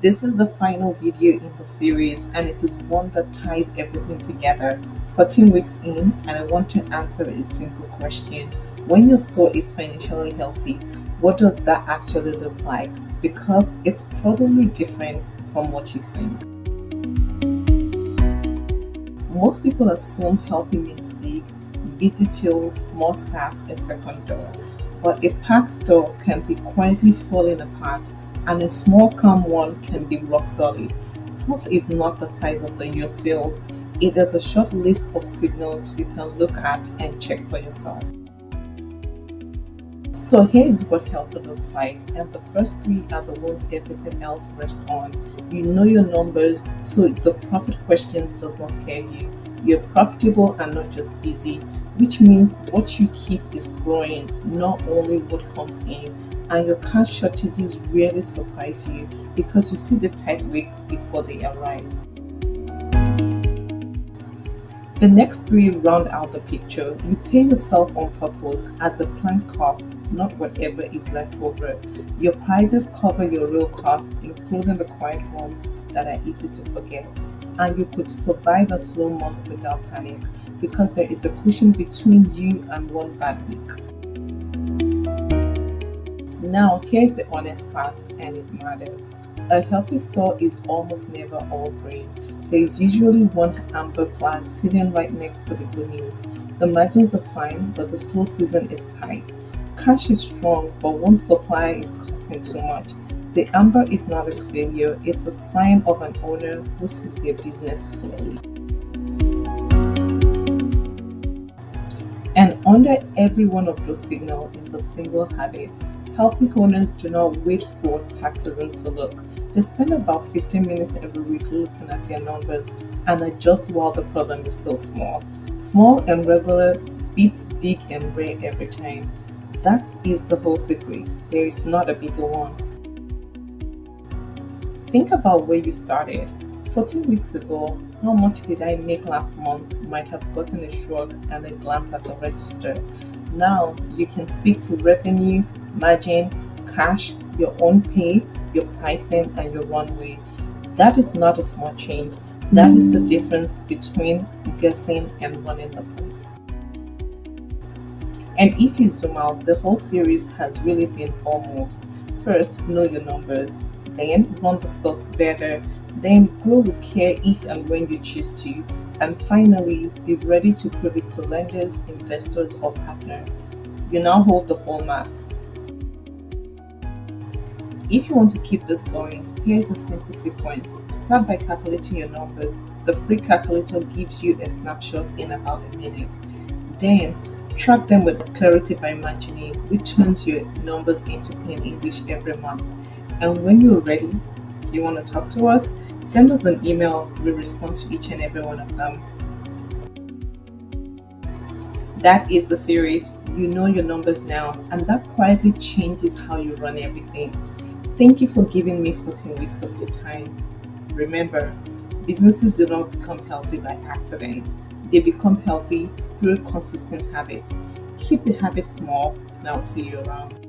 This is the final video in the series, and it is one that ties everything together. 14 weeks in, and I want to answer a simple question. When your store is financially healthy, what does that actually look like? Because it's probably different from what you think. Most people assume healthy means big, busy tills, more staff, a second door. But a packed store can be quietly falling apart, and a small calm one can be rock solid. Health is not the size of your sales, it is a short list of signals you can look at and check for yourself. So here is what health looks like, and the first three are the ones everything else rests on. You know your numbers, so the profit questions does not scare you. You're profitable and not just busy, which means what you keep is growing, not only what comes in. And your cash shortages rarely surprise you because you see the tight weeks before they arrive. The next three round out the picture. You pay yourself on purpose as a planned cost, not whatever is left over. Your prices cover your real costs, including the quiet ones that are easy to forget. And you could survive a slow month without panic because there is a cushion between you and one bad week. Now, here's the honest part, and it matters. A healthy store is almost never all green. There is usually one amber flag sitting right next to the good news. The margins are fine, but the slow season is tight. Cash is strong, but one supplier is costing too much. The amber is not a failure, it's a sign of an owner who sees their business clearly. And under every one of those signals is a single habit. Healthy owners do not wait for tax season to look. They spend about 15 minutes every week looking at their numbers and adjust while the problem is still small. Small and regular beats big and rare every time. That is the whole secret. There is not a bigger one. Think about where you started. 14 weeks ago, how much did I make last month might have gotten a shrug and a glance at the register. Now you can speak to revenue, margin, cash, your own pay, your pricing, and your runway. That is not a small change. That is the difference between guessing and running the place. And if you zoom out, the whole series has really been four moves. First, know your numbers. Then, run the stuff better. Then, grow with care if and when you choose to. And finally, be ready to prove it to lenders, investors, or partners. You now hold the whole map. If you want to keep this going, here's a simple sequence. Start by calculating your numbers. The free calculator gives you a snapshot in about a minute. Then, track them with Clarity by Margini, which turns your numbers into plain English every month. And when you're ready, you want to talk to us, send us an email. We respond to each and every one of them. That is the series. You know your numbers now, and that quietly changes how you run everything. Thank you for giving me 14 weeks of your time. Remember, businesses do not become healthy by accident. They become healthy through consistent habits. Keep the habit small, and I'll see you around.